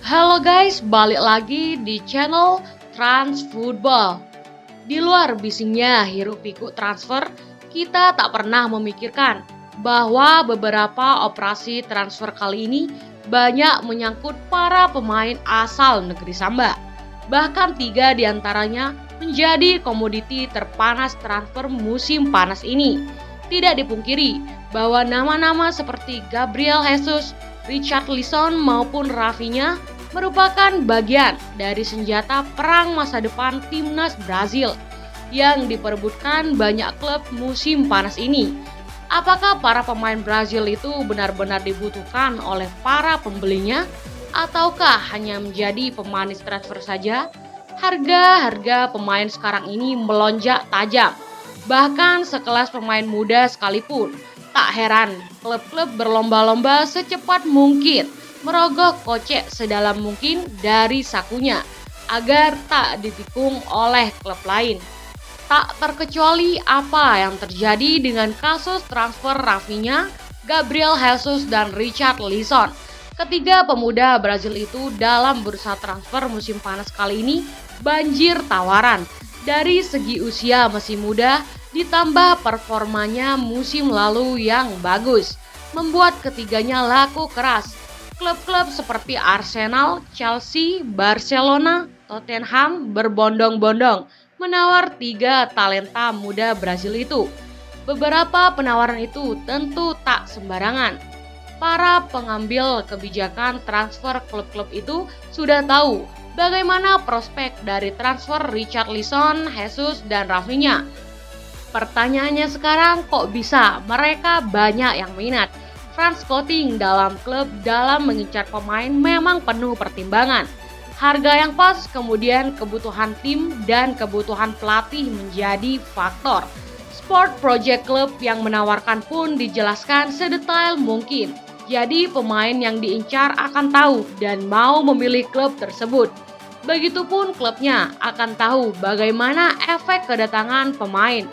Halo guys, balik lagi di channel Trans Football. Di luar bisingnya hiruk pikuk transfer, kita tak pernah memikirkan bahwa beberapa operasi transfer kali ini banyak menyangkut para pemain asal negeri Samba. Bahkan 3 diantaranya menjadi komoditi terpanas transfer musim panas ini. Tidak dipungkiri bahwa nama-nama seperti Gabriel Jesus, Richarlison maupun Rafinha merupakan bagian dari senjata perang masa depan timnas Brazil yang diperebutkan banyak klub musim panas ini. Apakah para pemain Brazil itu benar-benar dibutuhkan oleh para pembelinya ataukah hanya menjadi pemanis transfer saja? Harga pemain sekarang ini melonjak tajam. Bahkan sekelas pemain muda sekalipun, tak heran klub-klub berlomba-lomba secepat mungkin merogoh kocek sedalam mungkin dari sakunya agar tak ditikung oleh klub lain. Tak terkecuali apa yang terjadi dengan kasus transfer Rafinha, Gabriel Jesus dan Richarlison. Ketiga pemuda Brazil itu dalam bursa transfer musim panas kali ini banjir tawaran. Dari segi usia masih muda ditambah performanya musim lalu yang bagus, membuat ketiganya laku keras. Klub-klub seperti Arsenal, Chelsea, Barcelona, Tottenham berbondong-bondong menawar 3 talenta muda Brazil itu. Beberapa penawaran itu tentu tak sembarangan. Para pengambil kebijakan transfer klub-klub itu sudah tahu bagaimana prospek dari transfer Richarlison, Jesus, dan Rafinha. Pertanyaannya sekarang, kok bisa mereka banyak yang minat? Trans scouting dalam klub dalam mengincar pemain memang penuh pertimbangan. Harga yang pas, kemudian kebutuhan tim dan kebutuhan pelatih menjadi faktor. Sport Project Club yang menawarkan pun dijelaskan sedetail mungkin. Jadi pemain yang diincar akan tahu dan mau memilih klub tersebut. Begitupun klubnya akan tahu bagaimana efek kedatangan pemain.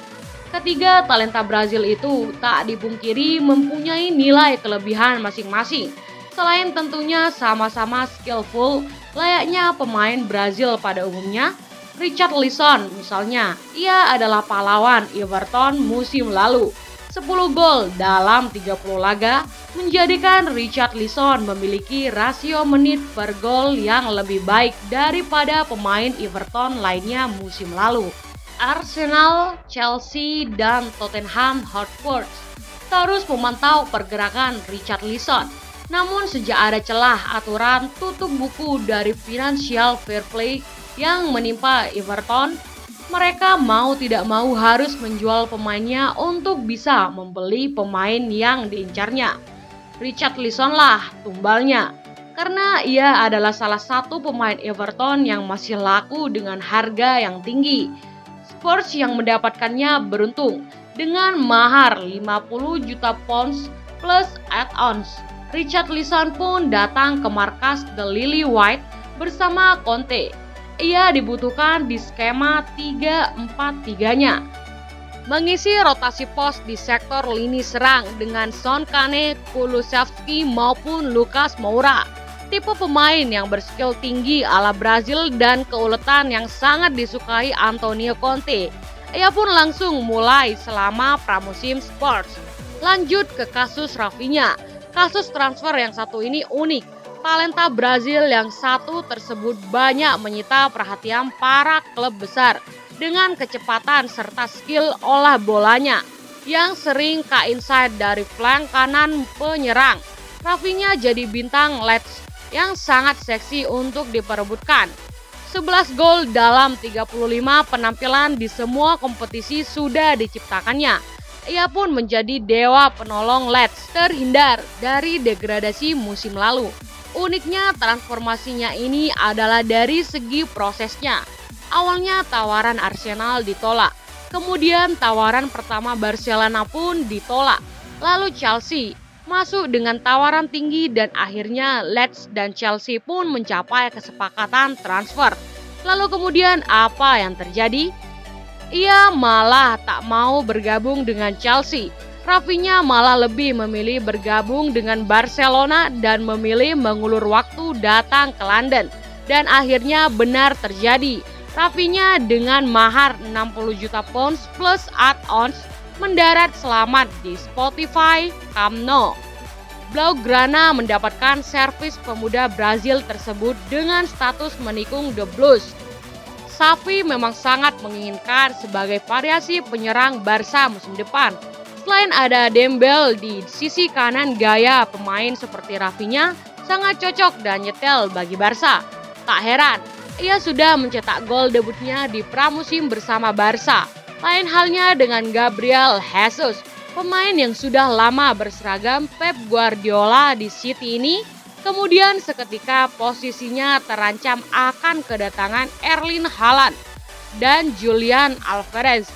Ketiga talenta Brazil itu tak dipungkiri mempunyai nilai kelebihan masing-masing. Selain tentunya sama-sama skillful layaknya pemain Brazil pada umumnya, Richarlison misalnya, ia adalah pahlawan Everton musim lalu. 10 gol dalam 30 laga menjadikan Richarlison memiliki rasio menit per gol yang lebih baik daripada pemain Everton lainnya musim lalu. Arsenal, Chelsea, dan Tottenham Hotspur terus memantau pergerakan Richarlison. Namun sejak ada celah aturan tutup buku dari Financial Fair Play yang menimpa Everton, mereka mau tidak mau harus menjual pemainnya untuk bisa membeli pemain yang diincarnya. Richarlison lah tumbalnya, karena ia adalah salah satu pemain Everton yang masih laku dengan harga yang tinggi. Spurs yang mendapatkannya beruntung dengan mahar 50 juta pounds plus add-ons. Richarlison pun datang ke markas The Lily White bersama Conte. Ia dibutuhkan di skema 3-4-3-nya. Mengisi rotasi pos di sektor lini serang dengan Son Kane, Kulusevski maupun Lucas Moura. Tipe pemain yang berskill tinggi ala Brazil dan keuletan yang sangat disukai Antonio Conte. Ia pun langsung mulai selama pramusim Spurs. Lanjut ke kasus Rafinha. Kasus transfer yang satu ini unik. Talenta Brazil yang satu tersebut banyak menyita perhatian para klub besar dengan kecepatan serta skill olah bolanya yang sering ke inside dari flank kanan penyerang. Rafinha jadi bintang Leeds yang sangat seksi untuk diperebutkan. 11 gol dalam 35 penampilan di semua kompetisi sudah diciptakannya. Ia pun menjadi dewa penolong Leeds terhindar dari degradasi musim lalu. Uniknya transformasinya ini adalah dari segi prosesnya. Awalnya tawaran Arsenal ditolak, kemudian tawaran pertama Barcelona pun ditolak, lalu Chelsea masuk dengan tawaran tinggi dan akhirnya Leeds dan Chelsea pun mencapai kesepakatan transfer. Lalu kemudian apa yang terjadi? Ia malah tak mau bergabung dengan Chelsea. Rafinha malah lebih memilih bergabung dengan Barcelona dan memilih mengulur waktu datang ke London. Dan akhirnya benar terjadi. Rafinha dengan mahar 60 juta pounds plus add-ons mendarat selamat di Spotify Camp Nou. Blaugrana mendapatkan servis pemuda Brazil tersebut dengan status menikung The Blues. Xavi memang sangat menginginkan sebagai variasi penyerang Barca musim depan. Selain ada Dembele di sisi kanan, gaya pemain seperti Rafinha sangat cocok dan nyetel bagi Barca. Tak heran, ia sudah mencetak gol debutnya di pramusim bersama Barca. Lain halnya dengan Gabriel Jesus, pemain yang sudah lama berseragam Pep Guardiola di City ini. Kemudian seketika posisinya terancam akan kedatangan Erling Haaland dan Julian Alvarez.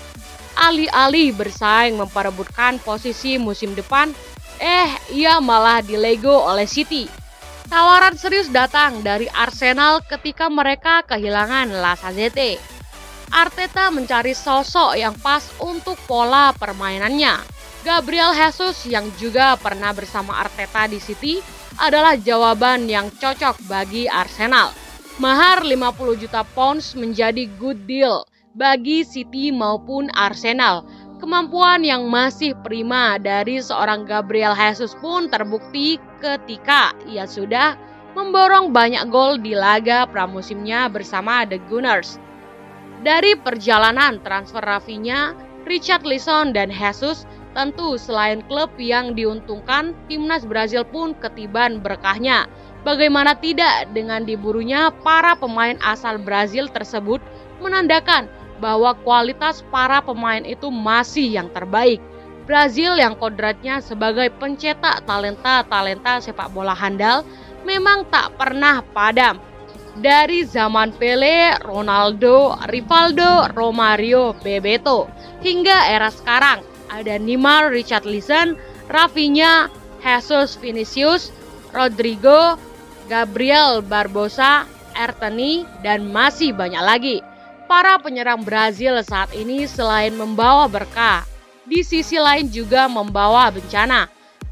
Alih-alih bersaing memperebutkan posisi musim depan, ia malah dilego oleh City. Tawaran serius datang dari Arsenal ketika mereka kehilangan Lacazette. Arteta mencari sosok yang pas untuk pola permainannya. Gabriel Jesus yang juga pernah bersama Arteta di City adalah jawaban yang cocok bagi Arsenal. Mahar 50 juta pounds menjadi good deal bagi City maupun Arsenal. Kemampuan yang masih prima dari seorang Gabriel Jesus pun terbukti ketika ia sudah memborong banyak gol di laga pramusimnya bersama The Gunners. Dari perjalanan transfer Rafinha, Richarlison dan Jesus, tentu selain klub yang diuntungkan, timnas Brazil pun ketiban berkahnya. Bagaimana tidak dengan diburunya para pemain asal Brazil tersebut menandakan bahwa kualitas para pemain itu masih yang terbaik. Brazil yang kodratnya sebagai pencetak talenta-talenta sepak bola handal memang tak pernah padam. Dari zaman Pele, Ronaldo, Rivaldo, Romario, Bebeto, hingga era sekarang ada Neymar, Richarlison, Rafinha, Jesus Vinicius, Rodrigo, Gabriel Barbosa, Erteni, dan masih banyak lagi. Para penyerang Brazil saat ini selain membawa berkah, di sisi lain juga membawa bencana.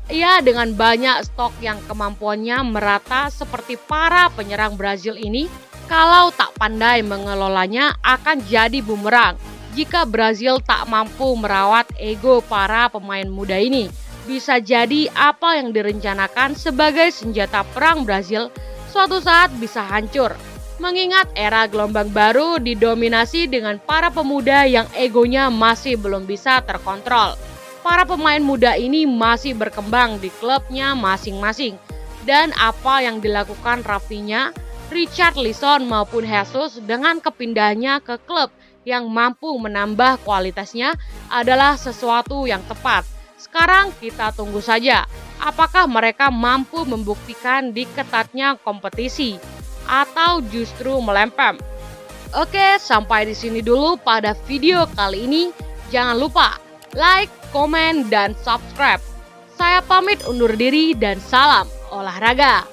Ia dengan banyak stok yang kemampuannya merata seperti para penyerang Brazil ini, kalau tak pandai mengelolanya akan jadi bumerang. Jika Brazil tak mampu merawat ego para pemain muda ini, bisa jadi apa yang direncanakan sebagai senjata perang Brazil suatu saat bisa hancur. Mengingat era gelombang baru didominasi dengan para pemuda yang egonya masih belum bisa terkontrol. Para pemain muda ini masih berkembang di klubnya masing-masing. Dan apa yang dilakukan Rafinha, Richarlison maupun Jesus dengan kepindahannya ke klub yang mampu menambah kualitasnya adalah sesuatu yang tepat. Sekarang kita tunggu saja apakah mereka mampu membuktikan di ketatnya kompetisi atau justru melempem. Oke, sampai di sini dulu pada video kali ini. Jangan lupa like, komen, dan subscribe. Saya pamit undur diri dan salam olahraga.